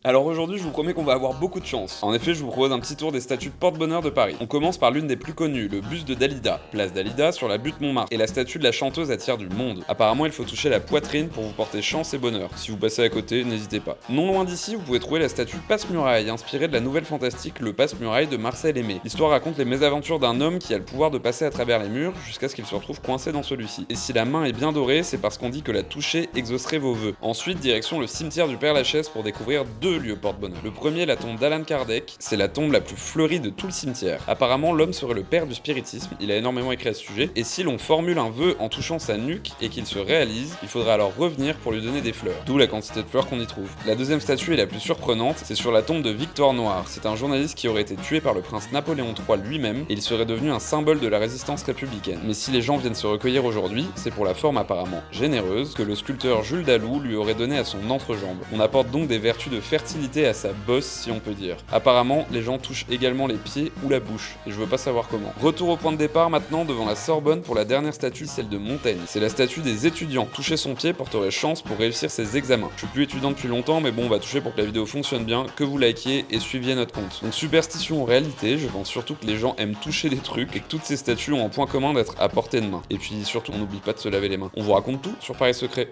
Alors aujourd'hui, je vous promets qu'on va avoir beaucoup de chance. En effet, je vous propose un petit tour des statues de porte-bonheur de Paris. On commence par l'une des plus connues, le buste de Dalida, place Dalida sur la butte Montmartre, et la statue de la chanteuse attire du monde. Apparemment, il faut toucher la poitrine pour vous porter chance et bonheur. Si vous passez à côté, n'hésitez pas. Non loin d'ici, vous pouvez trouver la statue Passe-Muraille, inspirée de la nouvelle fantastique Le Passe-Muraille de Marcel Aimé. L'histoire raconte les mésaventures d'un homme qui a le pouvoir de passer à travers les murs jusqu'à ce qu'il se retrouve coincé dans celui-ci. Et si la main est bien dorée, c'est parce qu'on dit que la toucher exaucerait vos vœux. Ensuite, direction le cimetière du Père-Lachaise pour découvrir deux lieux porte-bonheur. Le premier, la tombe d'Alan Kardec, c'est la tombe la plus fleurie de tout le cimetière. Apparemment, l'homme serait le père du spiritisme, il a énormément écrit à ce sujet, et si l'on formule un vœu en touchant sa nuque et qu'il se réalise, il faudra alors revenir pour lui donner des fleurs. D'où la quantité de fleurs qu'on y trouve. La deuxième statue est la plus surprenante, c'est sur la tombe de Victor Noir. C'est un journaliste qui aurait été tué par le prince Napoléon III lui-même, et il serait devenu un symbole de la résistance républicaine. Mais si les gens viennent se recueillir aujourd'hui, c'est pour la forme apparemment généreuse que le sculpteur Jules Dalou lui aurait donné à son entrejambe. On apporte donc des vertus de fertilité à sa bosse, si on peut dire. Apparemment, les gens touchent également les pieds ou la bouche, et je veux pas savoir comment. Retour au point de départ maintenant devant la Sorbonne pour la dernière statue, celle de Montaigne. C'est la statue des étudiants. Toucher son pied porterait chance pour réussir ses examens. Je suis plus étudiant depuis longtemps, mais bon, on va toucher pour que la vidéo fonctionne bien, que vous likiez et suiviez notre compte. Donc superstition ou réalité, je pense surtout que les gens aiment toucher des trucs et que toutes ces statues ont en point commun d'être à portée de main. Et puis surtout, on n'oublie pas de se laver les mains. On vous raconte tout sur Paris Secret.